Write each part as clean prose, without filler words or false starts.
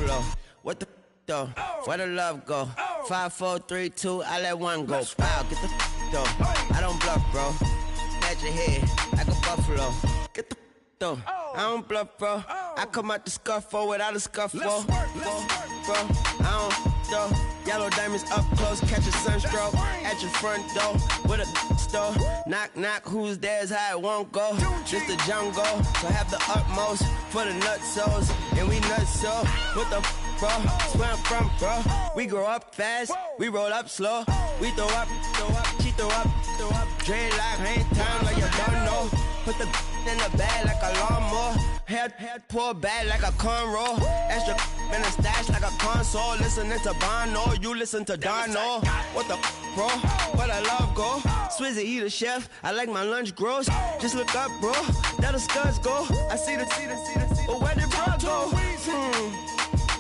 Buffalo. What the though? Where the love go? 5, 4, 3, 2, I let one go. Wow, get the though. I don't bluff, bro. At your head like a buffalo. Get the though. I don't bluff, bro. I come out the scuffle without a scuffle. Bro, I don't though. Yellow diamonds up close, catch a sunstroke at your front door with a store. Knock, knock, who's there's how it won't go. Just the jungle, so have the utmost for the nutsos. And we nutso, what the bro? Where I'm from, bro. We grow up fast, we roll up slow. We throw up, she throw up. Dreadlock, ain't time like you don't know. Put the in the bag like a lawnmower. Head pull back like a cornrow. Extra in the stash like a console. Listening to Bono, you listen to Dono. What the bro? Where the love go? Swizzy, he the chef. I like my lunch gross. Just look up, bro. That the scuds go. I see the. But where did bro go?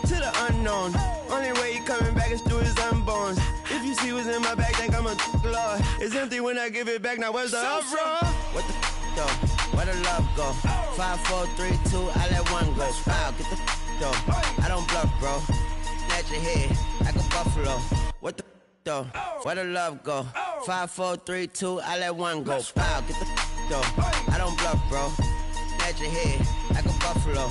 To the unknown. Only way he coming back is through his unborns. If you see what's in my bag, think I'm a lord. It's empty when I give it back. Now where's the uproar? What the though? Where the love go? 5, 4, 3, 2, I let one go. Wow, get the though. I don't bluff, bro. At your head like a buffalo. What the though? Where the love go? 5, 4, 3, 2, I let one go. Wow, get the though. I don't bluff, bro. At your head like a buffalo.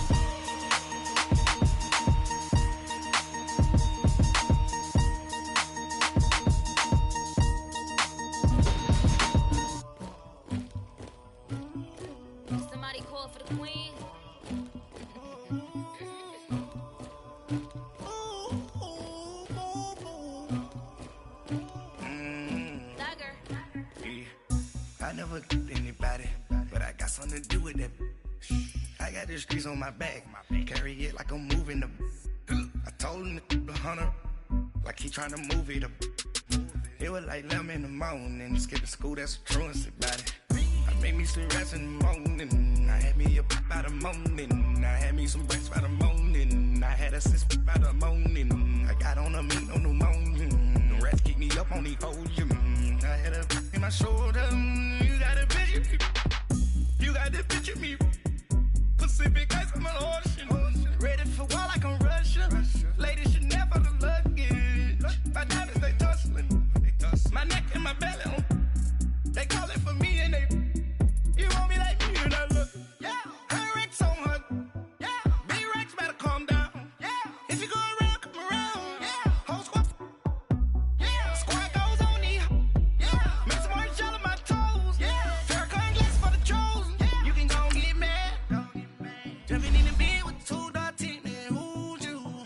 Something to do with that. I got the streets on my back. Carry it like I'm moving them. I told him to 100 like he trying to move it up. It was like 11 in the morning. Skipping school, that's a truancy about it. I made me some rats in the morning. I had me a pop by the morning. I had me some breaks by the morning. I had a sis by the morning. I got on a meat on the morning. The rats keep me up on the ocean. I had a in my shoulder. You got a bitch. You got to picture me. Pacific ice on the ocean. Ready for war like I'm Russia. Ladies should never the luggage. My diamonds, they tussling. My neck and my belly on. They call it for me and they. You want me like me and I look. Yeah. Her Rex on her. Yeah. B-Rex better calm down. Yeah. If you go around, come around. Yeah. Whole squad. Yeah. Squad goes on me. Yeah. Make some orange gel on my toes. Yeah. Farrakhan glass for the trolls. You can go and get mad. Jumping in the bed with 2 dark teeth, man. Who's you?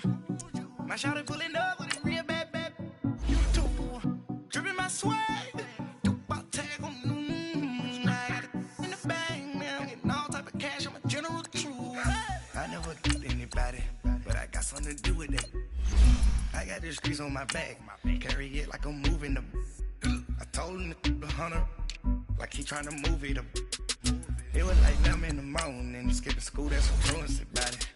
My shawty pulling up with a real bad. You too. Dripping my swag. About tag on. I got it in the bag, man. I'm getting all type of cash. I'm a general control. I never killed anybody, but I got something to do with it. I got the streets on my back. Carry it like I'm moving them. I told him to 100 like he trying to move it up. It was like 11 in the morning. Skipping school, that's a truancy about it.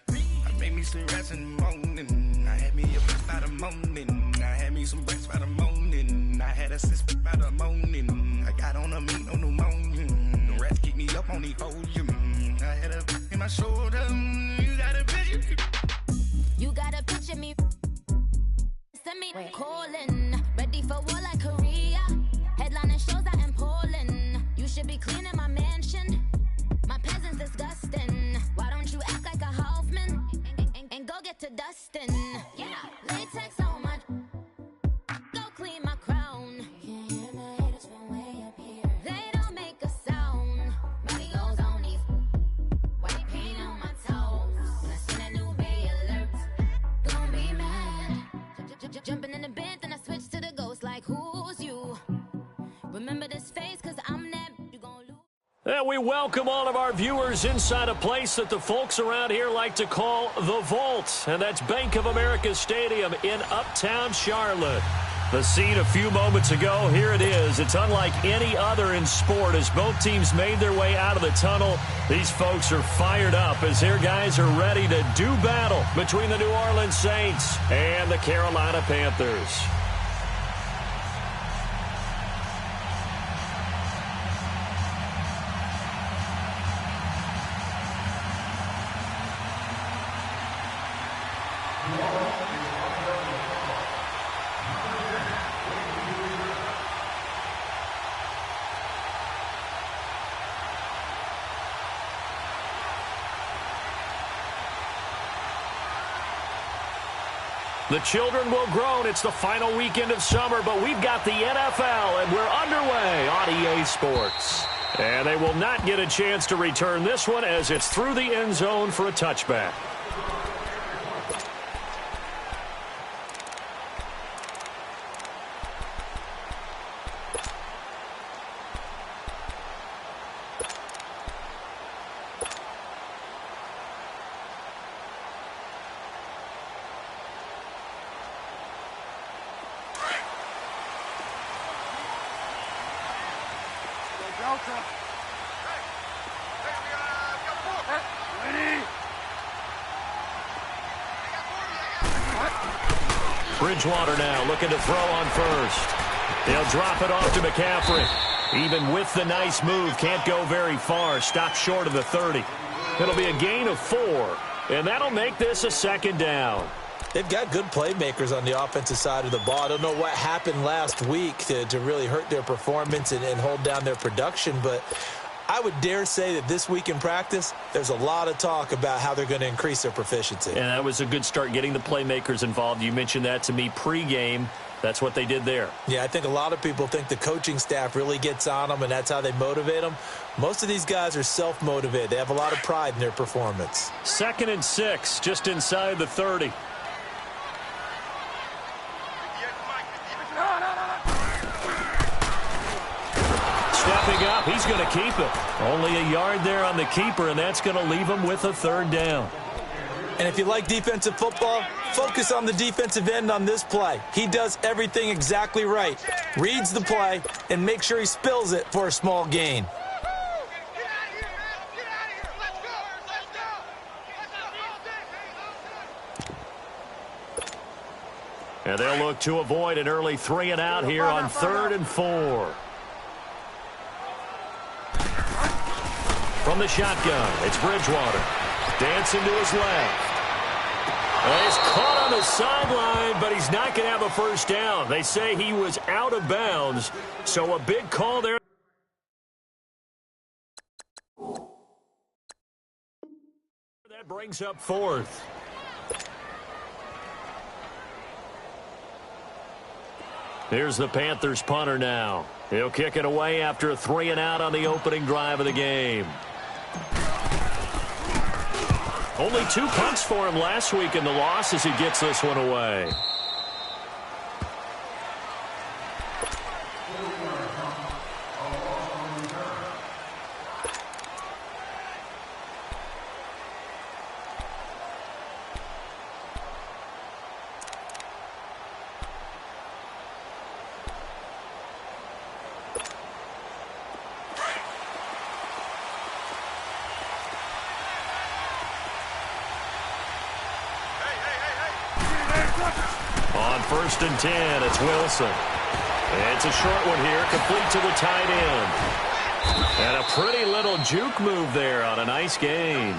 I made me some rats in the morning. I had me a break by the morning. I had me some breaks by the morning. I had a sis by the morning. I got on a meat on the morning. The rats keep me up on the ocean. I had a in my shoulder. You got a picture. You got a picture me. Send me calling. Ready for war like Korea. Headlining shows out in Poland. You should be cleaning my mansion. My peasants disgusting. Why don't you act like a Hoffman and go get to dustin'? Yeah, latex on my. Go clean my crown. You can hear my haters from way up here. They don't make a sound. Money goes on these. White paint on my toes. When I seen a new bay alert, don't be mad. Jumping in the bed, then I switch to the ghost like who's you? Remember this face, cause I'm that. You gon' lose. And we welcome all of our viewers inside a place that the folks around here like to call the Vault. And that's Bank of America Stadium in Uptown Charlotte. The scene a few moments ago, here it is. It's unlike any other in sport as both teams made their way out of the tunnel. These folks are fired up as their guys are ready to do battle between the New Orleans Saints and the Carolina Panthers. The children will groan. It's the final weekend of summer, but we've got the NFL, and we're underway on EA Sports. And they will not get a chance to return this one as it's through the end zone for a touchback. Bridgewater now looking to throw on first. They'll drop it off to McCaffrey. Even with the nice move, can't go very far. Stop short of the 30. It'll be a gain of 4, and that'll make this a second down. They've got good playmakers on the offensive side of the ball. I don't know what happened last week to really hurt their performance and hold down their production, but I would dare say that this week in practice, there's a lot of talk about how they're going to increase their proficiency. And that was a good start, getting the playmakers involved. You mentioned that to me pregame. That's what they did there. Yeah, I think a lot of people think the coaching staff really gets on them, and that's how they motivate them. Most of these guys are self-motivated. They have a lot of pride in their performance. 2nd and 6, just inside the 30. Stepping up, he's going to keep it. Only a yard there on the keeper, and that's going to leave him with a 3rd down. And if you like defensive football, focus on the defensive end on this play. He does everything exactly right. Reads the play and make sure he spills it for a small gain. And they'll look to avoid an early 3 and out here on 3rd and 4. From the shotgun, it's Bridgewater. Dancing to his left. Well, he's caught on the sideline, but he's not going to have a first down. They say he was out of bounds, so a big call there. That brings up 4th. Here's the Panthers punter now. He'll kick it away after a 3 and out on the opening drive of the game. Only 2 punts for him last week in the loss as he gets this one away. On 1st and 10, it's Wilson. It's a short one here, complete to the tight end. And a pretty little juke move there on a nice gain.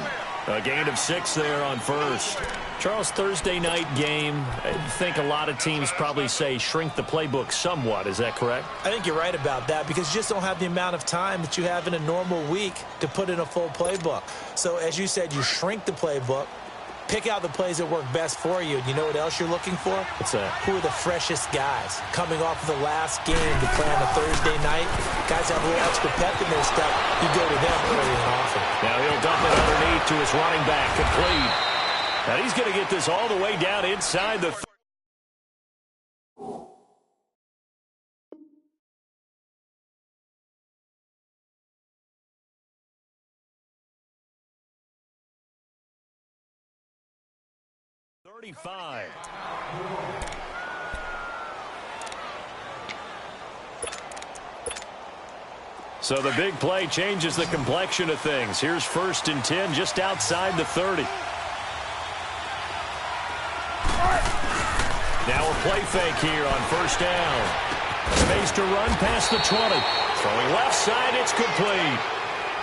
A gain of 6 there on 1st. Charles, Thursday night game, I think a lot of teams probably say shrink the playbook somewhat. Is that correct? I think you're right about that because you just don't have the amount of time that you have in a normal week to put in a full playbook. So as you said, you shrink the playbook. Pick out the plays that work best for you. And you know what else you're looking for? What's that? Who are the freshest guys coming off of the last game to play on a Thursday night? Guys have a little extra pep in their step. You go to them early and often. Now he'll dump it underneath to his running back, complete. Now he's going to get this all the way down inside the 35. So the big play changes the complexion of things. Here's 1st and 10 just outside the 30. Now a play fake here on 1st down. Space to run past the 20. Throwing left side, it's complete.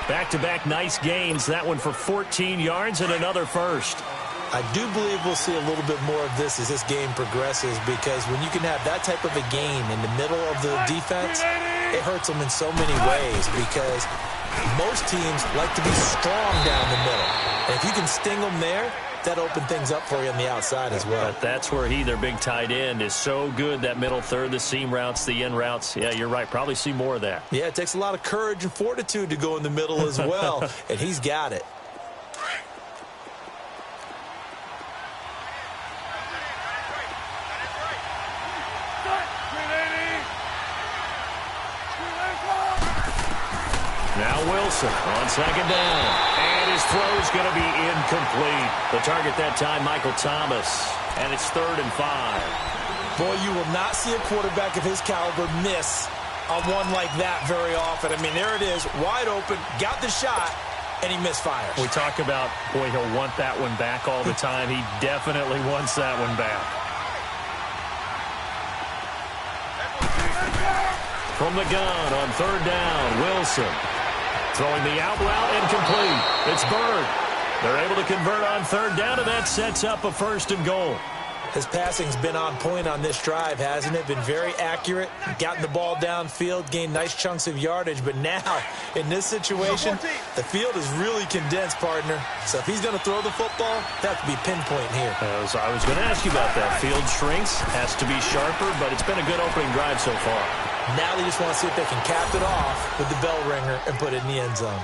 Back-to-back nice gains. That one for 14 yards and another first. I do believe we'll see a little bit more of this as this game progresses, because when you can have that type of a game in the middle of the defense, it hurts them in so many ways, because most teams like to be strong down the middle. And if you can sting them there, that open things up for you on the outside as well. But that's where their big tight end, is so good, that middle third, the seam routes, the in routes. Yeah, you're right. Probably see more of that. Yeah, it takes a lot of courage and fortitude to go in the middle as well, and he's got it. Now Wilson on second down. And his throw is going to be incomplete. The target that time, Michael Thomas. And it's 3rd and 5. Boy, you will not see a quarterback of his caliber miss on one like that very often. I mean, there it is, wide open, got the shot, and he misfires. We talk about, boy, he'll want that one back all the time. He definitely wants that one back. From the gun on 3rd down, Wilson. Throwing the out route, incomplete. It's Bird. They're able to convert on 3rd down, and that sets up a 1st and goal. His passing's been on point on this drive, hasn't it? Been very accurate, gotten the ball downfield, gained nice chunks of yardage. But now, in this situation, the field is really condensed, partner. So if he's going to throw the football, that would be pinpoint here. I was going to ask you about that. Field shrinks, has to be sharper, but it's been a good opening drive so far. Now they just want to see if they can cap it off with the bell ringer and put it in the end zone.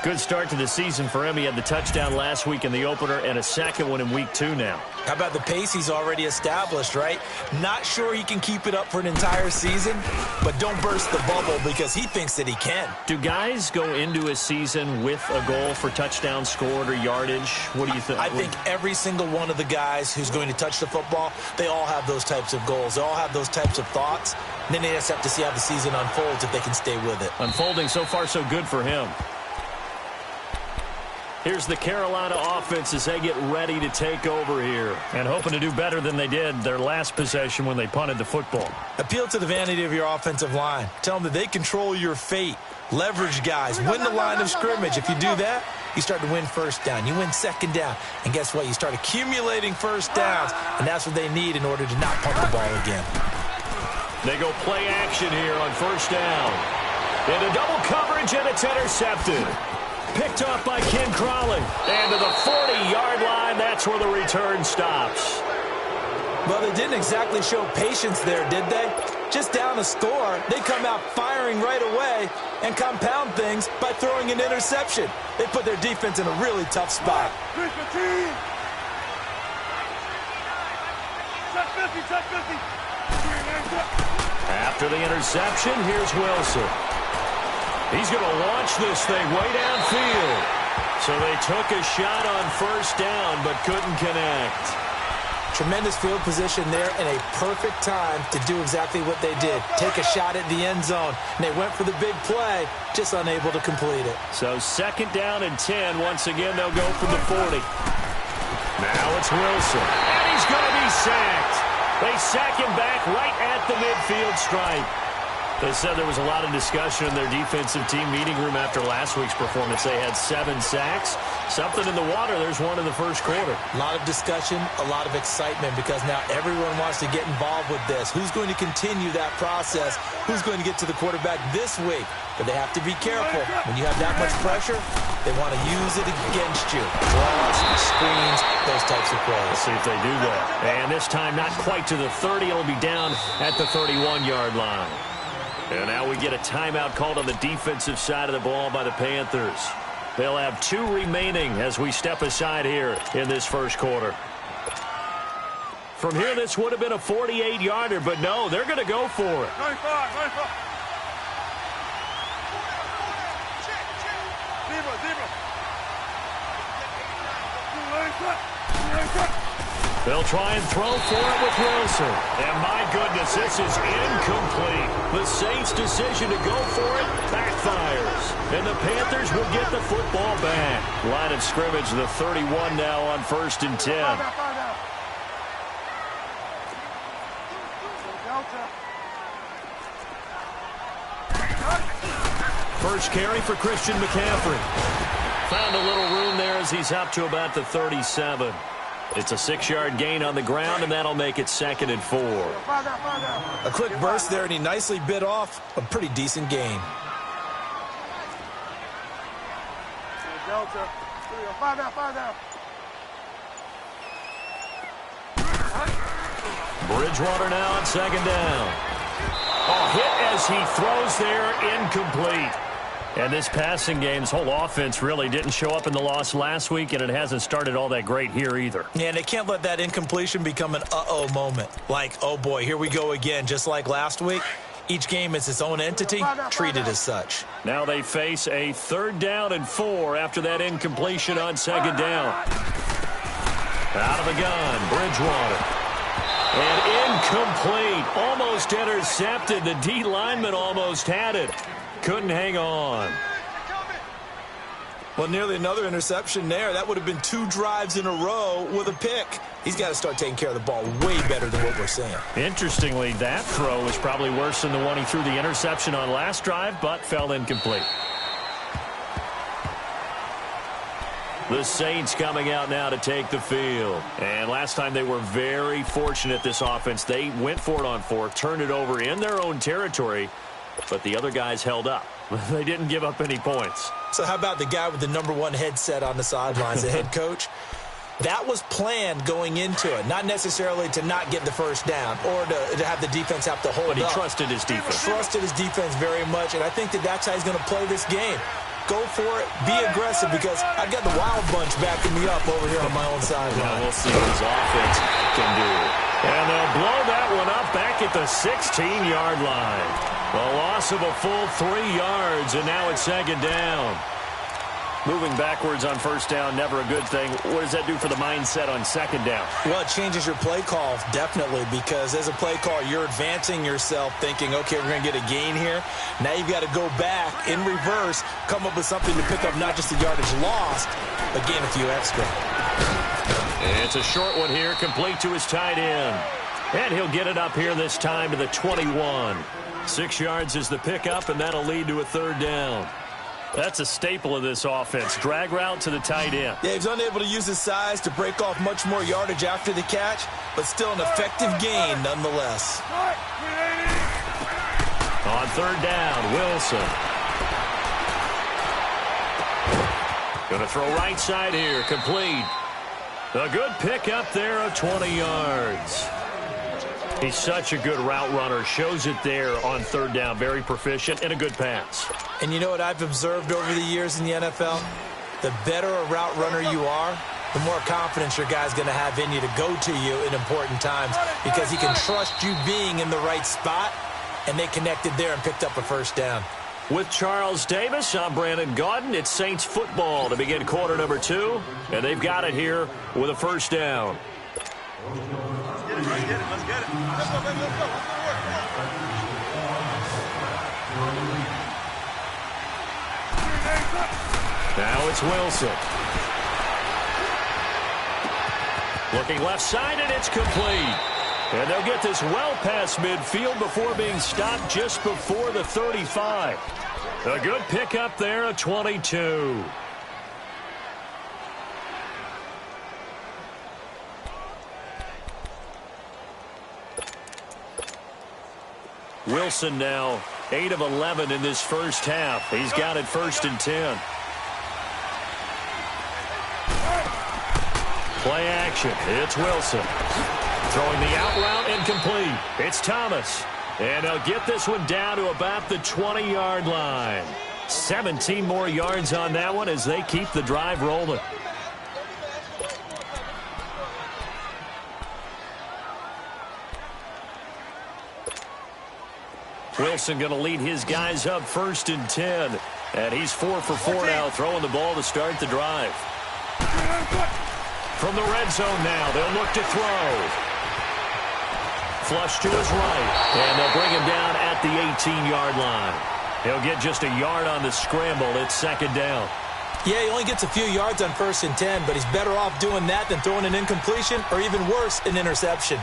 Good start to the season for him. He had the touchdown last week in the opener and a second one in week 2 now. How about the pace he's already established, right? Not sure he can keep it up for an entire season, but don't burst the bubble because he thinks that he can. Do guys go into a season with a goal for touchdown scored or yardage? What do you think? I think every single one of the guys who's going to touch the football, they all have those types of goals. They all have those types of thoughts. And then they just have to see how the season unfolds if they can stay with it. Unfolding so far so good for him. Here's the Carolina offense as they get ready to take over here, and hoping to do better than they did their last possession when they punted the football. Appeal to the vanity of your offensive line. Tell them that they control your fate. Leverage guys. Win the line of scrimmage. If you do that, you start to win 1st down. You win 2nd down. And guess what? You start accumulating 1st downs, and that's what they need in order to not punt the ball again. They go play action here on 1st down. Into double coverage, and it's intercepted. Picked off by Ken Crawley. And to the 40-yard line, that's where the return stops. Well, they didn't exactly show patience there, did they? Just down a score, they come out firing right away and compound things by throwing an interception. They put their defense in a really tough spot. After the interception, here's Wilson. He's going to launch this thing way downfield. So they took a shot on 1st down, but couldn't connect. Tremendous field position there and a perfect time to do exactly what they did. Take a shot at the end zone. And they went for the big play, just unable to complete it. So 2nd down and 10. Once again, they'll go from the 40. Now it's Wilson. And he's going to be sacked. They sack him back right at the midfield stripe. They said there was a lot of discussion in their defensive team meeting room after last week's performance. They had 7 sacks. Something in the water. There's one in the 1st quarter. A lot of discussion, a lot of excitement, because now everyone wants to get involved with this. Who's going to continue that process? Who's going to get to the quarterback this week? But they have to be careful. When you have that much pressure, they want to use it against you. Draws, screens, those types of plays. Let's see if they do that. And this time not quite to the 30. It'll be down at the 31-yard line. And now we get a timeout called on the defensive side of the ball by the Panthers. They'll have 2 remaining as we step aside here in this 1st quarter. From here, this would have been a 48-yarder, but no, they're going to go for it. 95. They'll try and throw for it with Wilson. And my goodness, this is incomplete. The Saints' decision to go for it backfires. And the Panthers will get the football back. Line of scrimmage, the 31 now on 1st and 10. First carry for Christian McCaffrey. Found a little room there as he's up to about the 37. It's a 6-yard gain on the ground, and that'll make it 2nd and 4. A quick burst there, and he nicely bit off a pretty decent gain. Bridgewater now on 2nd down. Oh, hit as he throws there, incomplete. And this passing game's whole offense really didn't show up in the loss last week, and it hasn't started all that great here either. Yeah, and they can't let that incompletion become an uh-oh moment. Like, oh boy, here we go again, just like last week. Each game is its own entity, treated as such. Now they face a 3rd down and 4 after that incompletion on 2nd down. Out of the gun, Bridgewater. And incomplete, almost intercepted. The D lineman almost had it. Couldn't hang on. Well, nearly another interception there. That would have been 2 drives in a row with a pick. He's got to start taking care of the ball way better than what we're seeing. Interestingly, that throw was probably worse than the one he threw the interception on last drive, but fell incomplete. The Saints coming out now to take the field. And last time they were very fortunate, this offense. They went for it on 4th, turned it over in their own territory, but the other guys held up. They didn't give up any points. So how about the guy with the #1 headset on the sidelines, the head coach? That was planned going into it, not necessarily to not get the first down or to have the defense have to hold up. But he trusted his defense. Trusted his defense very much, and I think that's how he's going to play this game. Go for it, be aggressive, because I've got the Wild Bunch backing me up over here on my own sideline. Now we'll see what his offense can do. And they'll blow that one up back at the 16-yard line. The loss of a full 3 yards, and now it's 2nd down. Moving backwards on 1st down, never a good thing. What does that do for the mindset on 2nd down? Well, it changes your play call, definitely, because as a play call, you're advancing yourself thinking, okay, we're going to get a gain here. Now you've got to go back in reverse, come up with something to pick up not just the yardage lost, but gain a few extra. And it's a short one here, complete to his tight end. And he'll get it up here this time to the 21. 6 yards is the pickup, and that'll lead to a 3rd down. That's a staple of this offense. Drag route to the tight end. Yeah, he's unable to use his size to break off much more yardage after the catch, but still an effective gain nonetheless. On 3rd down, Wilson. Going to throw right side here, complete. A good pickup there of 20 yards. He's such a good route runner. Shows it there on 3rd down. Very proficient and a good pass. And you know what I've observed over the years in the NFL? The better a route runner you are, the more confidence your guy's going to have in you to go to you in important times, because he can trust you being in the right spot, and they connected there and picked up a 1st down. With Charles Davis, I'm Brandon Gaudin. It's Saints football to begin quarter number 2, and they've got it here with a 1st down. Let's get it. Let's go. Now it's Wilson. Looking left side, and it's complete. And they'll get this well past midfield before being stopped just before the 35. A good pickup there, a 22. Wilson now 8 of 11 in this first half. He's got it 1st and 10. Play action. It's Wilson. Throwing the out route and complete. It's Thomas. And they'll get this one down to about the 20-yard line. 17 more yards on that one as they keep the drive rolling. Wilson going to lead his guys up 1st and 10. And he's 4 for 4 now, throwing the ball to start the drive. From the red zone now, they'll look to throw. Flush to his right, and they'll bring him down at the 18-yard line. He'll get just a yard on the scramble. It's 2nd down. Yeah, he only gets a few yards on 1st and 10, but he's better off doing that than throwing an incompletion, or even worse, an interception.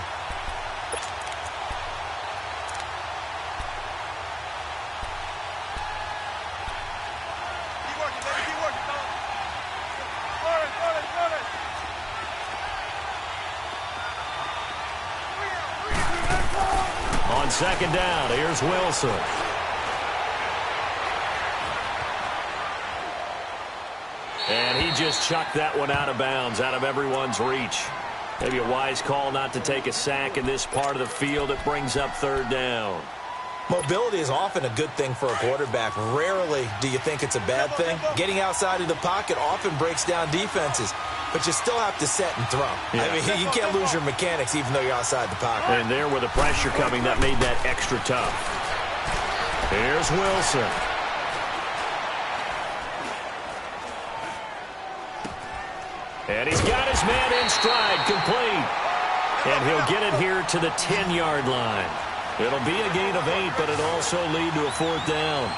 On second down, here's Wilson. And he just chucked that one out of bounds, out of everyone's reach. Maybe a wise call not to take a sack in this part of the field. It brings up third down. Mobility is often a good thing for a quarterback. Rarely do you think it's a bad thing. Getting outside of the pocket often breaks down defenses, but you still have to set and throw. Yeah. I mean, you can't lose your mechanics even though you're outside the pocket. And there with the pressure coming, that made that extra tough. Here's Wilson. And he's got his man in stride, complete. And he'll get it here to the 10-yard line. It'll be a gain of 8, but it'll also lead to a fourth down.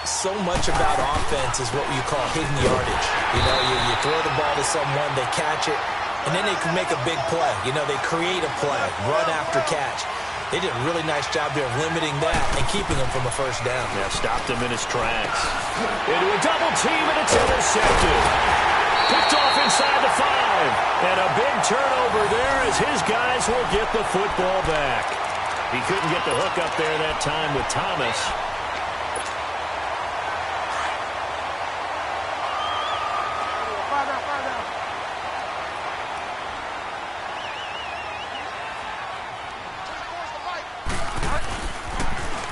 So much about offense is what you call hidden yardage. You know, you throw the ball to someone, they catch it, and then they can make a big play. You know, they create a play, run after catch. They did a really nice job there of limiting that and keeping him from a first down. Yeah, stopped him in his tracks. Into a double team, and it's intercepted. Picked off inside the 5. And a big turnover there as his guys will get the football back. He couldn't get the hook up there that time with Thomas.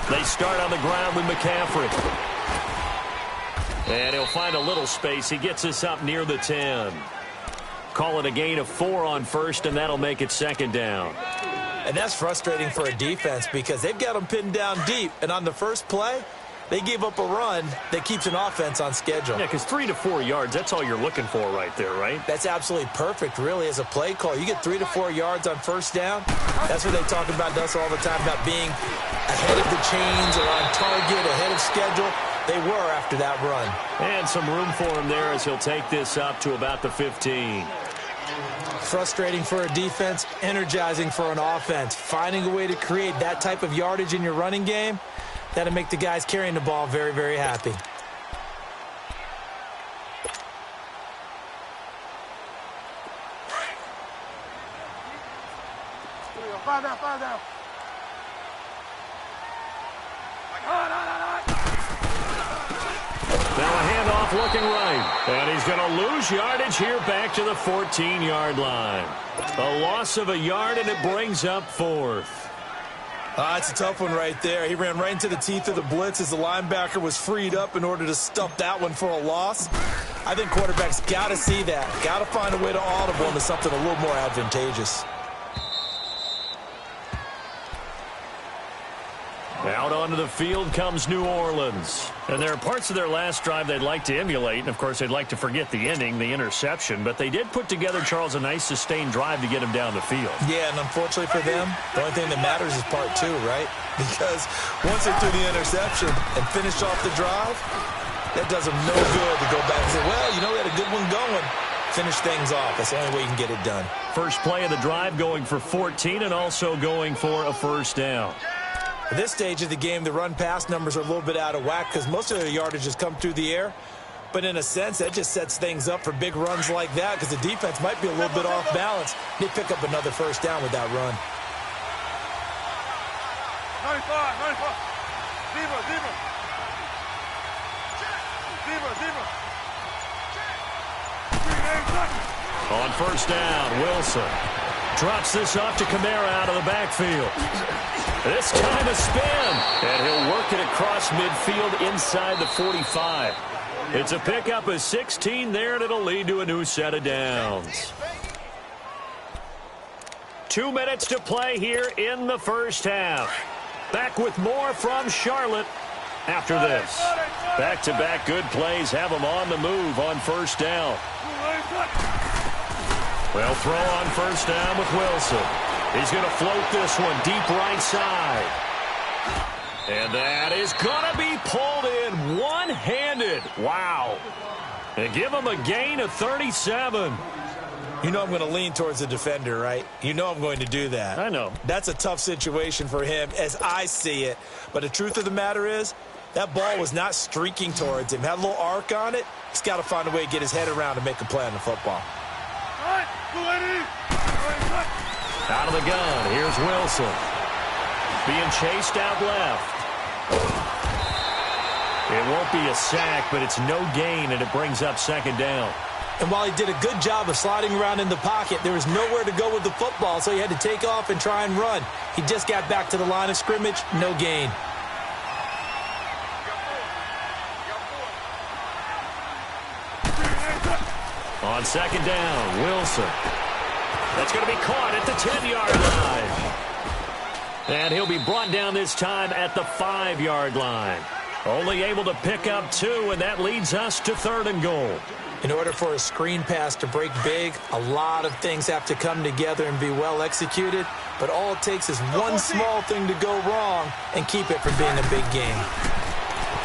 They start on the ground with McCaffrey. And he'll find a little space. He gets us up near the 10. Call it a gain of 4 on first, and that'll make it second down. And that's frustrating for a defense because they've got them pinned down deep. And on the first play, they gave up a run that keeps an offense on schedule. Yeah, because 3 to 4 yards, that's all you're looking for right there, right? That's absolutely perfect, really, as a play call. You get 3 to 4 yards on first down. That's what they talk about us all the time, about being ahead of the chains or on target, ahead of schedule. They were after that run. And some room for him there as he'll take this up to about the 15. Frustrating for a defense, energizing for an offense. Finding a way to create that type of yardage in your running game, that'll make the guys carrying the ball very, very happy. Five down. Now a handoff looking right. And he's going to lose yardage here back to the 14-yard line. A loss of a yard, and it brings up fourth. It's a tough one right there. He ran right into the teeth of the blitz as the linebacker was freed up in order to stuff that one for a loss. I think quarterbacks got to see that. Got to find a way to audible into something a little more advantageous. Out onto the field comes New Orleans. And there are parts of their last drive they'd like to emulate. And, of course, they'd like to forget the ending, the interception. But they did put together, Charles, a nice sustained drive to get him down the field. Yeah, and unfortunately for them, the only thing that matters is part 2, right? Because once they threw the interception and finished off the drive, that does them no good to go back and say, well, you know, we had a good one going. Finish things off. That's the only way you can get it done. First play of the drive going for 14 and also going for a first down. At this stage of the game, the run-pass numbers are a little bit out of whack because most of their yardage has come through the air. But in a sense, that just sets things up for big runs like that because the defense might be a little bit off balance. They pick up another first down with that run. 95. Deeper. On first down, Wilson drops this off to Kamara out of the backfield. This time a spin, and he'll work it across midfield inside the 45. It's a pickup of 16 there, and it'll lead to a new set of downs. 2 minutes to play here in the first half. Back with more from Charlotte after this. Back-to-back good plays have them on the move on first down. They'll throw on first down with Wilson. He's going to float this one deep right side. And that is going to be pulled in one-handed. Wow. And give him a gain of 37. You know I'm going to lean towards the defender, right? You know I'm going to do that. I know. That's a tough situation for him as I see it. But the truth of the matter is, that ball was not streaking towards him. Had a little arc on it. He's got to find a way to get his head around and make a play on the football. Out of the gun, here's Wilson. being chased out left. It won't be a sack, but it's no gain, and it brings up second down. And while he did a good job of sliding around in the pocket, there was nowhere to go with the football, so he had to take off and try and run. He just got back to the line of scrimmage, no gain. On second down, Wilson. That's going to be caught at the 10-yard line. And he'll be brought down this time at the 5-yard line. Only able to pick up 2, and that leads us to 3rd and goal. In order for a screen pass to break big, a lot of things have to come together and be well executed, but all it takes is one small thing to go wrong and keep it from being a big game.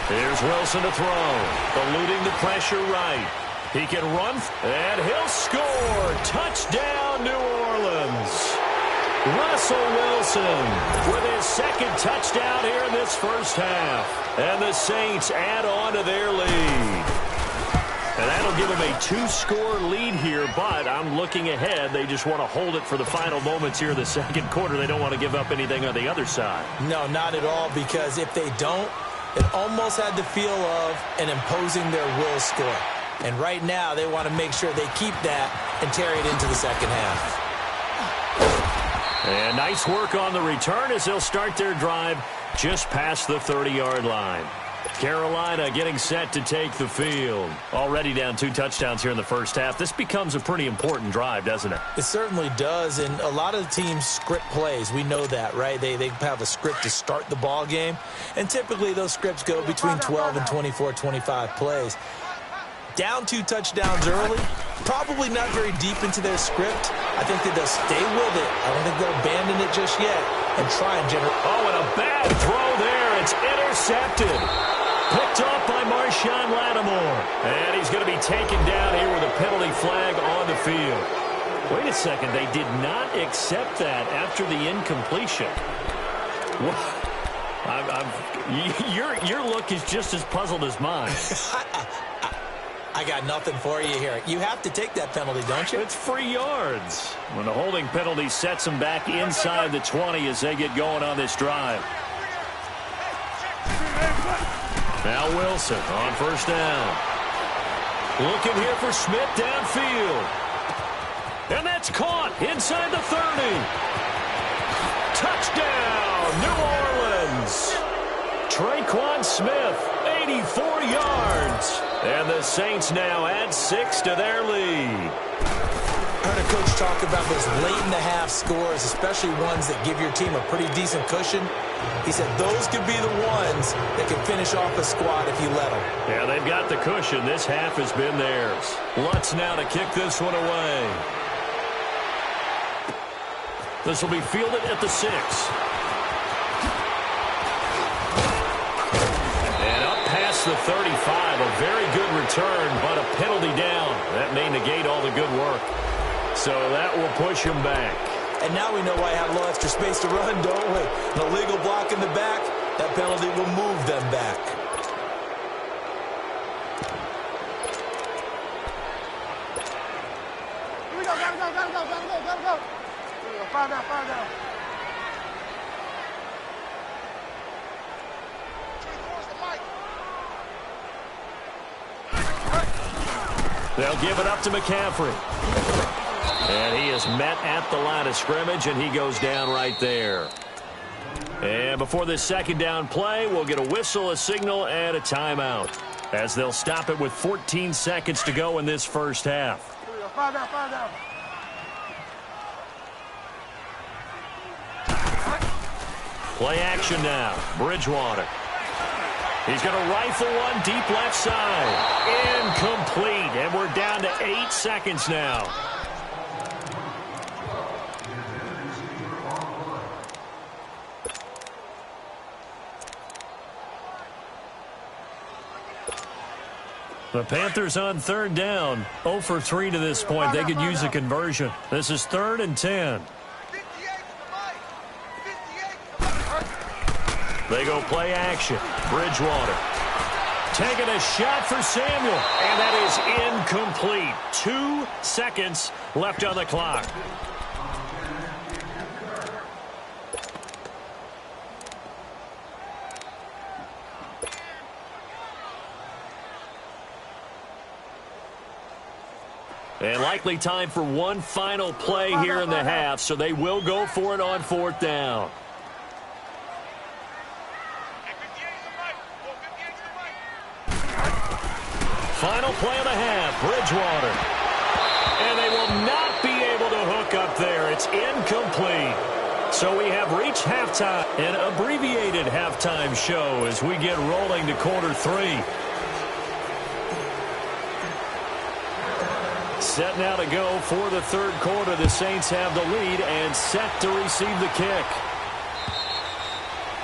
Here's Wilson to throw, eluding the pressure right. He can run, and he'll score. Touchdown, New Orleans. Russell Wilson with his second touchdown here in this first half. And the Saints add on to their lead. And that'll give them a 2-score lead here, but I'm looking ahead. They just want to hold it for the final moments here in the second quarter. They don't want to give up anything on the other side. No, not at all, because if they don't, it almost had the feel of an imposing their will score. And right now, they want to make sure they keep that and carry it into the second half. And nice work on the return as they'll start their drive just past the 30-yard line. Carolina getting set to take the field. Already down 2 touchdowns here in the first half. This becomes a pretty important drive, doesn't it? It certainly does, and a lot of teams script plays. We know that, right? They have a script to start the ball game, and typically those scripts go between 12 and 24, 25 plays. Down 2 touchdowns early, probably not very deep into their script. I think that they'll stay with it. I don't think they'll abandon it just yet and try and generate. Oh, and a bad throw there. It's intercepted. Picked off by Marshawn Lattimore. And he's going to be taken down here with a penalty flag on the field. Wait a second. They did not accept that after the incompletion. Your look is just as puzzled as mine. I got nothing for you here. You have to take that penalty, don't you? It's free yards. When the holding penalty sets them back inside the 20 as they get going on this drive. Now Wilson on first down. Looking here for Smith downfield. And that's caught inside the 30. Touchdown, New Orleans. Traquan Smith, 84 yards. And the Saints now add 6 to their lead. I heard a coach talk about those late-in-the-half scores, especially ones that give your team a pretty decent cushion. He said those could be the ones that can finish off a squad if you let them. Yeah, they've got the cushion. This half has been theirs. Lutz now to kick this one away. This will be fielded at the 6. And up past the 35, a very good return, but a penalty down. That may negate all the good work. So that will push him back. And now we know why I have a little extra space to run, don't we? An illegal block in the back, that penalty will move them back. Here we go, gotta go. Find out. They'll give it up to McCaffrey. And he is met at the line of scrimmage, and he goes down right there. And before this second down play, we'll get a whistle, a signal, and a timeout, as they'll stop it with 14 seconds to go in this first half. Find out. Play action now. Bridgewater. He's going to rifle one deep left side. Incomplete. And we're down to 8 seconds now. The Panthers on third down. 0 for 3 to this point. They could use a conversion. This is 3rd and 10. They go play action. Bridgewater taking a shot for Samuel. And that is incomplete. 2 seconds left on the clock. And likely time for one final play here in the half, so they will go for it on 4th down. Final play of the half, Bridgewater. And they will not be able to hook up there. It's incomplete. So we have reached halftime, an abbreviated halftime show as we get rolling to quarter 3. Set now to go for the 3rd quarter. The Saints have the lead and set to receive the kick.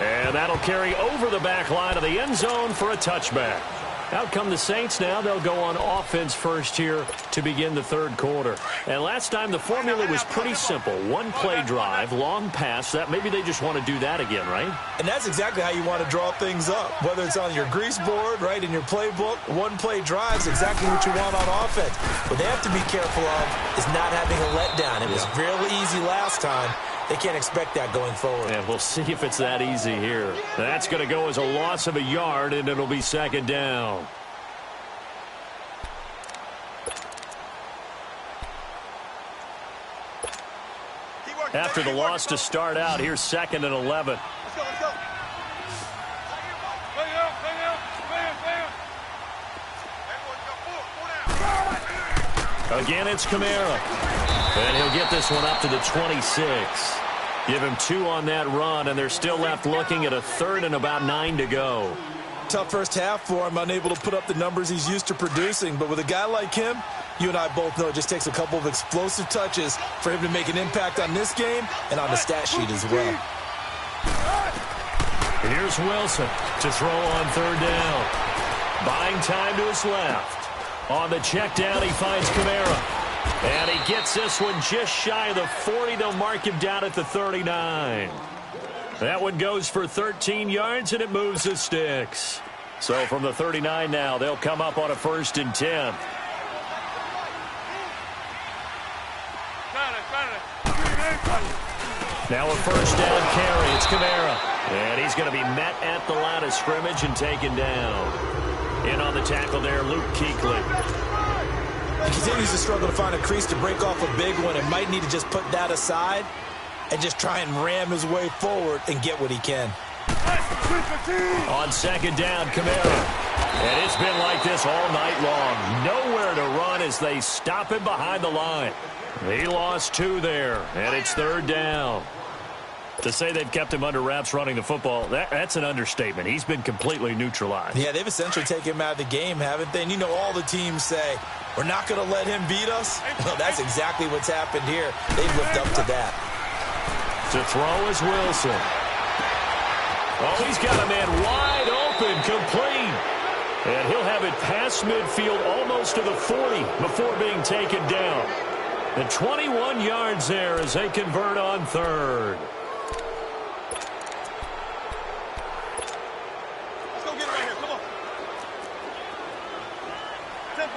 And that'll carry over the back line of the end zone for a touchback. Out come the Saints now. They'll go on offense first here to begin the 3rd quarter. And last time the formula was pretty simple. One play drive, long pass. That maybe they just want to do that again, right? And that's exactly how you want to draw things up. Whether it's on your grease board, right, in your playbook, one play drive is exactly what you want on offense. What they have to be careful of is not having a letdown. It was real easy last time. They can't expect that going forward. And we'll see if it's that easy here. That's going to go as a loss of a yard, and it'll be 2nd down. After the loss to start out, here's 2nd and 11. Let's go. Again, it's Kamara. And he'll get this one up to the 26. Give him 2 on that run, and they're still left looking at a 3rd and about 9 to go. Tough first half for him, unable to put up the numbers he's used to producing. But with a guy like him, you and I both know it just takes a couple of explosive touches for him to make an impact on this game and on the stat sheet as well. Here's Wilson to throw on 3rd down. Buying time to his left. On the check down, he finds Kamara. And he gets this one just shy of the 40. They'll mark him down at the 39. That one goes for 13 yards, and it moves the sticks. So from the 39 now, they'll come up on a 1st and 10. Now a 1st down carry. It's Kamara. And he's going to be met at the line of scrimmage and taken down. In on the tackle there, Luke Kuechly. He continues to struggle to find a crease to break off a big one and might need to just put that aside and just try and ram his way forward and get what he can. On 2nd down, Kamara. And it's been like this all night long. Nowhere to run as they stop him behind the line. He lost 2 there, and it's 3rd down. To say they've kept him under wraps running the football, that's an understatement. He's been completely neutralized. Yeah, they've essentially taken him out of the game, haven't they? And you know all the teams say, we're not going to let him beat us. Well, that's exactly what's happened here. They've lived up to that. To throw is Wilson. Oh, he's got a man wide open, complete. And he'll have it past midfield almost to the 40 before being taken down. And 21 yards there as they convert on 3rd.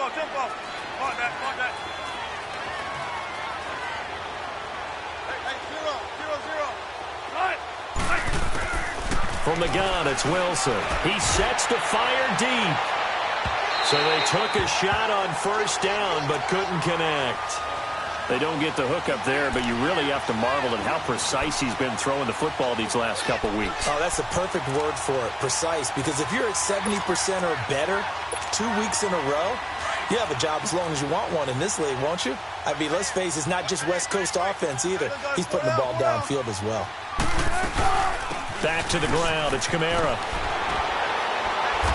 Tempo. Mark that. Hey, 0. From the gun, it's Wilson. He sets to fire deep. So they took a shot on 1st down, but couldn't connect. They don't get the hook up there, but you really have to marvel at how precise he's been throwing the football these last couple weeks. Oh, that's the perfect word for it, precise, because if you're at 70% or better 2 weeks in a row, you have a job as long as you want one in this league, won't you? I mean, let's face it, it's not just West Coast offense either. He's putting the ball downfield as well. Back to the ground, it's Kamara.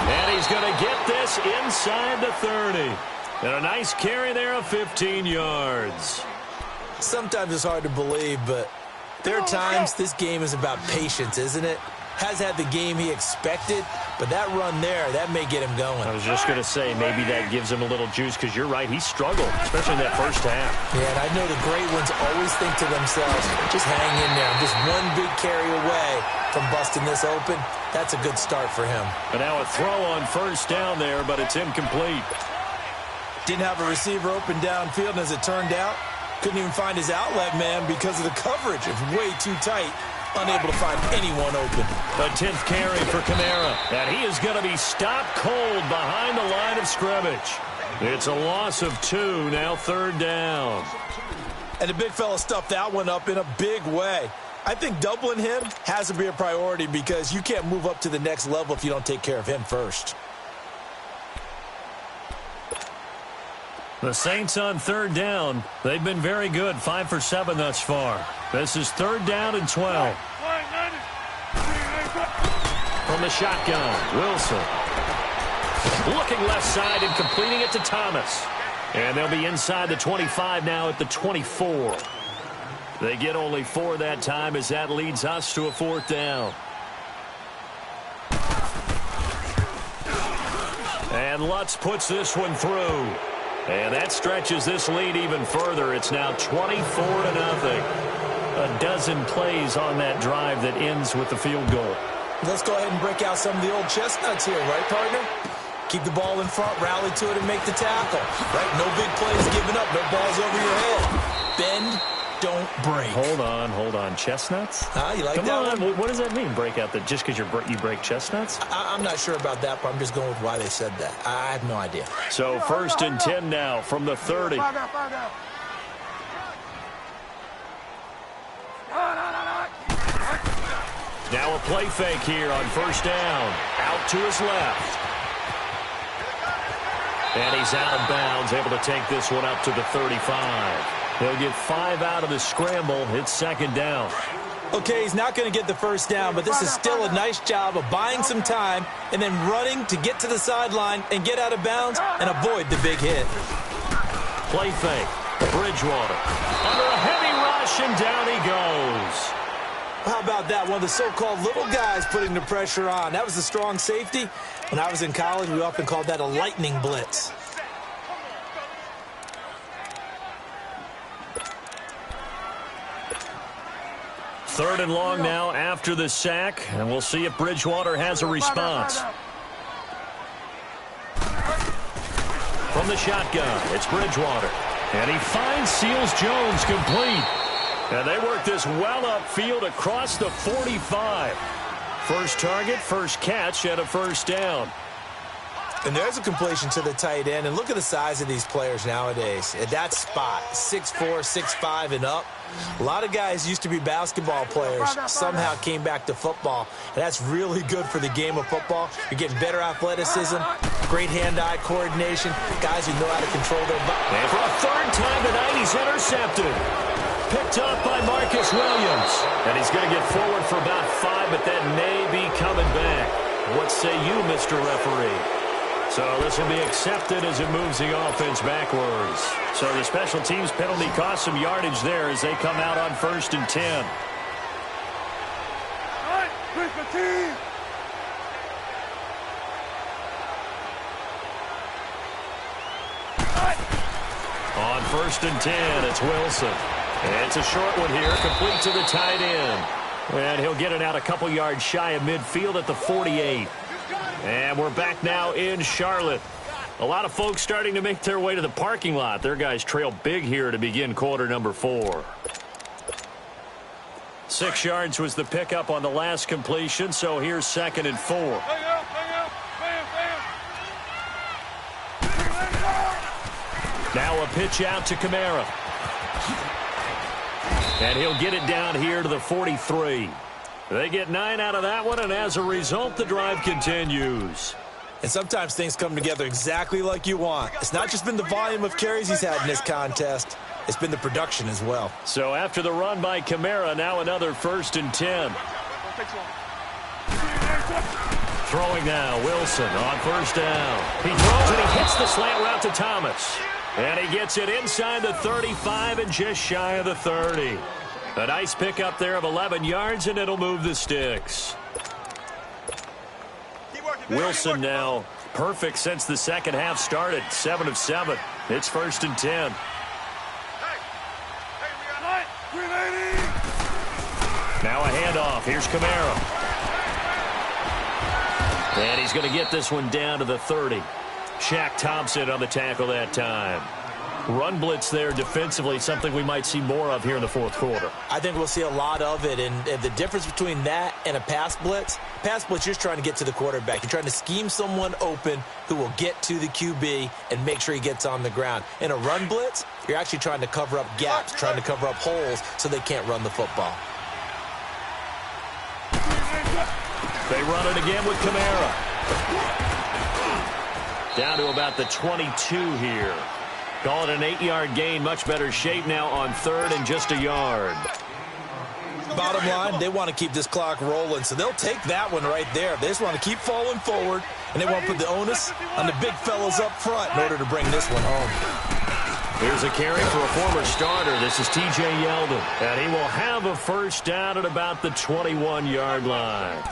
And he's going to get this inside the 30. And a nice carry there of 15 yards. Sometimes it's hard to believe, but there are times this game is about patience, isn't it? Has had the game he expected, but that run there, that may get him going. I was just going to say, maybe that gives him a little juice, because you're right, he struggled, especially in that first half. Yeah, and I know the great ones always think to themselves, just hang in there. Just one big carry away from busting this open. That's a good start for him. But now a throw on 1st down there, but it's incomplete. Didn't have a receiver open downfield, and as it turned out, couldn't even find his outlet man because of the coverage. It was way too tight. Unable to find anyone open. The 10th carry for Kamara. And he is going to be stopped cold behind the line of scrimmage. It's a loss of 2, now 3rd down. And the big fella stuffed that one up in a big way. I think doubling him has to be a priority because you can't move up to the next level if you don't take care of him first. The Saints on 3rd down. They've been very good, 5 for 7 thus far. This is 3rd down and 12. From the shotgun, Wilson. Looking left side and completing it to Thomas. And they'll be inside the 25 now at the 24. They get only 4 that time as that leads us to a 4th down. And Lutz puts this one through. And that stretches this lead even further. It's now 24-0. A dozen plays on that drive that ends with the field goal. Let's go ahead and break out some of the old chestnuts here, right, partner? Keep the ball in front, rally to it, and make the tackle. Right? No big plays given up, no balls over your head. Bend, don't break. Hold on. Chestnuts? You like Come that on. one? What does that mean, break out? Just because you break chestnuts? I'm not sure about that, but I'm just going with why they said that. I have no idea. So 1st and 10 now from the 30. Now a play fake here on 1st down. Out to his left. And he's out of bounds, able to take this one up to the 35. He'll get 5 out of the scramble. It's 2nd down. Okay, he's not going to get the 1st down, but this is still a nice job of buying some time and then running to get to the sideline and get out of bounds and avoid the big hit. Play fake. Bridgewater. Under a heavy rush, and down he goes. How about that? One of the so-called little guys putting the pressure on. That was the strong safety. When I was in college, we often called that a lightning blitz. Third and long now after the sack, and we'll see if Bridgewater has a response. From the shotgun, it's Bridgewater. And he finds Seals-Jones complete. And they work this well upfield across the 45. First target, first catch, and a 1st down. And there's a completion to the tight end. And look at the size of these players nowadays. At that spot, 6'4", 6'5", and up. A lot of guys used to be basketball players, somehow came back to football. And that's really good for the game of football. You're getting better athleticism, great hand-eye coordination, guys who know how to control their body. And for a 3rd time tonight, he's intercepted. Picked up by Marcus Williams. And he's going to get forward for about 5, but that may be coming back. What say you, Mr. Referee? So this will be accepted as it moves the offense backwards. So the special teams penalty cost some yardage there as they come out on 1st and 10. On 1st and 10, it's Wilson. And it's a short one here, complete to the tight end. And he'll get it out a couple yards shy of midfield at the 48. And we're back now in Charlotte. A lot of folks starting to make their way to the parking lot. Their guys trail big here to begin quarter number 4. 6 yards was the pickup on the last completion, so here's 2nd and 4. Now a pitch out to Kamara. And he'll get it down here to the 43. They get 9 out of that one, and as a result, the drive continues. And sometimes things come together exactly like you want. It's not just been the volume of carries he's had in this contest. It's been the production as well. So after the run by Kamara, now another 1st and 10. Throwing now, Wilson on 1st down. He throws and he hits the slant route to Thomas. And he gets it inside the 35 and just shy of the 30. A nice pickup there of 11 yards, and it'll move the sticks. Wilson now perfect since the second half started. 7 of 7. It's 1st and 10. Now a handoff. Here's Kamara. And he's going to get this one down to the 30. Shaq Thompson on the tackle that time. run blitz there defensively, something we might see more of here in the fourth quarter. I think we'll see a lot of it, and the difference between that and a pass blitz, you're just trying to get to the quarterback. You're trying to scheme someone open who will get to the QB and make sure he gets on the ground. In a run blitz, you're actually trying to cover up gaps, trying to cover up holes so they can't run the football. They run it again with Kamara. Down to about the 22 here. Call it an 8-yard gain. Much better shape now on third and just a yard. Bottom line, they want to keep this clock rolling, so they'll take that one right there. They just want to keep falling forward, and they want to put the onus on the big fellas up front in order to bring this one home. Here's a carry for a former starter. This is T.J. Yeldon, and he will have a first down at about the 21-yard line.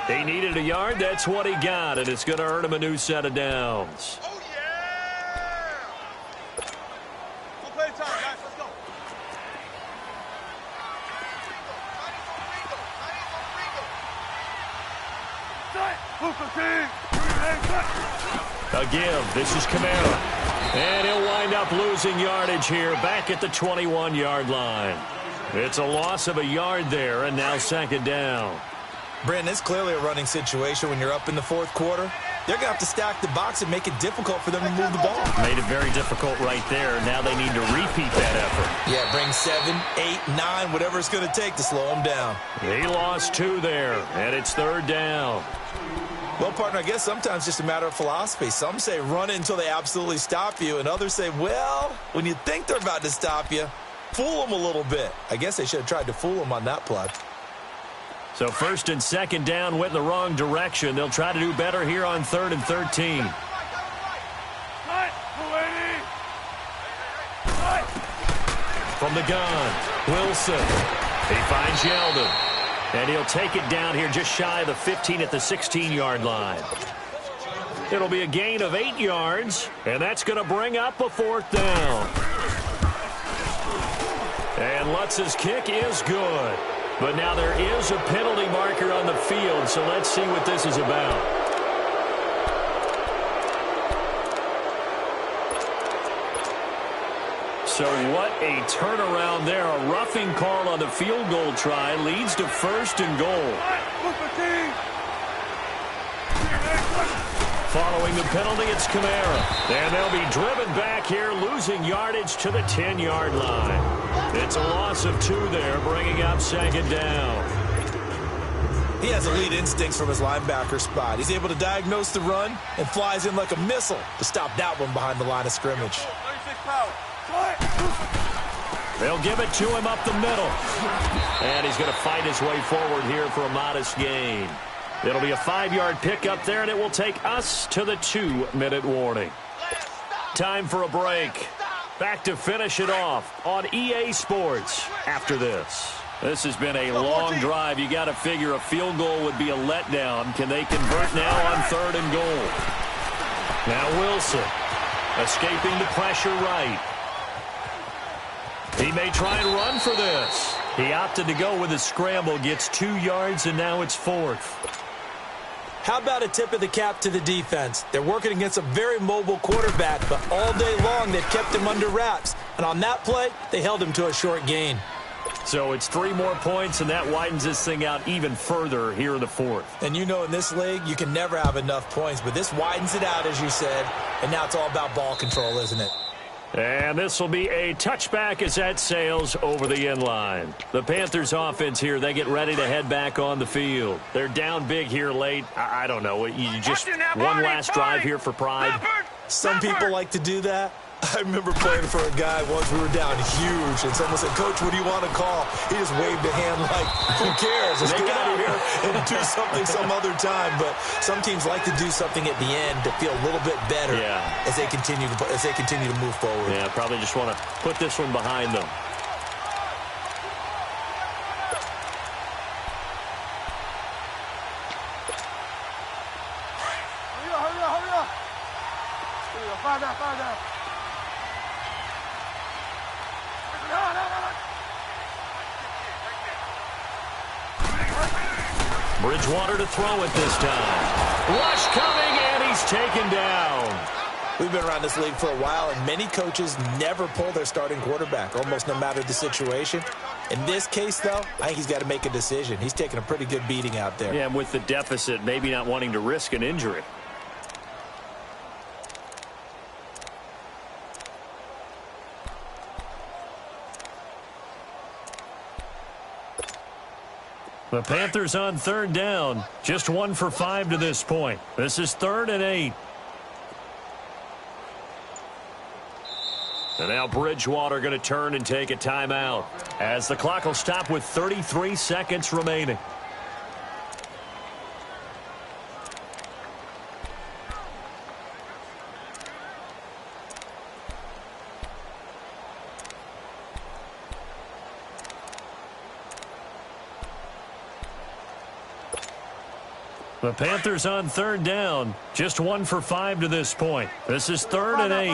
He needed a yard. That's what he got, and it's going to earn him a new set of downs. Oh, yeah! Full play time, guys. Let's go. A give. This is Kamara. And he'll wind up losing yardage here back at the 21-yard line. It's a loss of a yard there, and now second down. Brandon, it's clearly a running situation when you're up in the fourth quarter. They're going to have to stack the box and make it difficult for them to move the ball. Made it very difficult right there. Now they need to repeat that effort. Yeah, bring 7, 8, 9, whatever it's going to take to slow them down. He lost 2 there, and it's third down. Well, partner, I guess sometimes it's just a matter of philosophy. Some say run it until they absolutely stop you, and others say, well, when you think they're about to stop you, fool them a little bit. I guess they should have tried to fool them on that play. So first and second down went in the wrong direction. They'll try to do better here on 3rd and 13. From the gun, Wilson. He finds Yeldon. And he'll take it down here just shy of the 15 at the 16-yard line. It'll be a gain of 8 yards, and that's going to bring up a fourth down. And Lutz's kick is good. But now there is a penalty marker on the field, so let's see what this is about. So what a turnaround there. A roughing call on the field goal try leads to first and goal. Following the penalty, it's Kamara. And they'll be driven back here, losing yardage to the 10-yard line. It's a loss of 2 there, bringing up second down. He has elite instincts from his linebacker spot. He's able to diagnose the run and flies in like a missile to stop that one behind the line of scrimmage. They'll give it to him up the middle. And he's going to fight his way forward here for a modest gain. It'll be a 5-yard pickup there, and it will take us to the 2-minute warning. Time for a break. Back to finish it off on EA Sports after this. This has been a long drive. You got to figure a field goal would be a letdown. Can they convert now on 3rd and goal? Now Wilson escaping the pressure right. He may try and run for this. He opted to go with a scramble, gets 2 yards, and now it's 4th. How about a tip of the cap to the defense? They're working against a very mobile quarterback, but all day long they've kept him under wraps. And on that play, they held him to a short gain. So it's 3 more points, and that widens this thing out even further here in the 4th. And you know in this league, you can never have enough points, but this widens it out, as you said. And now it's all about ball control, isn't it? And this will be a touchback as that sails over the end line. The Panthers offense here, they get ready to head back on the field. They're down big here late. I don't know. You just one last drive here for pride. Some people like to do that. I remember playing for a guy once. We were down huge, and someone said, "Coach, what do you want to call?" He just waved a hand like, "Who cares? Let's get out of here and do something some other time." But some teams like to do something at the end to feel a little bit better as they continue to move forward. Yeah, probably just want to put this one behind them. Hurry up. Five down. Bridgewater to throw it this time. Rush coming, and he's taken down. We've been around this league for a while, and many coaches never pull their starting quarterback, almost no matter the situation. In this case, though, I think he's got to make a decision. He's taking a pretty good beating out there. Yeah, and with the deficit, maybe not wanting to risk an injury. The Panthers on third down. Just 1 for 5 to this point. This is 3rd and 8. And now Bridgewater going to turn and take a timeout as the clock will stop with 33 seconds remaining. The Panthers on third down. Just 1 for 5 to this point. This is 3rd and 8.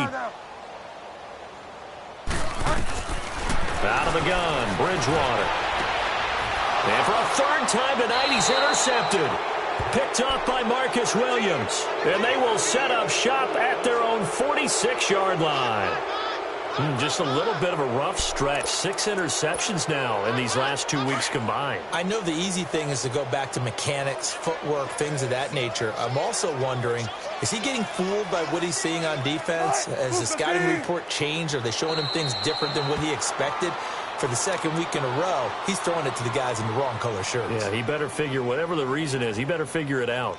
Out of the gun, Bridgewater. And for a 3rd time tonight, he's intercepted. Picked off by Marcus Williams. And they will set up shop at their own 46-yard line. Just a little bit of a rough stretch. 6 interceptions now in these last 2 weeks combined. I know the easy thing is to go back to mechanics, footwork, things of that nature. I'm also wondering, is he getting fooled by what he's seeing on defense? Has the scouting report changed? Are they showing him things different than what he expected? For the 2nd week in a row, he's throwing it to the guys in the wrong color shirts. Yeah, he better figure, whatever the reason is, he better figure it out.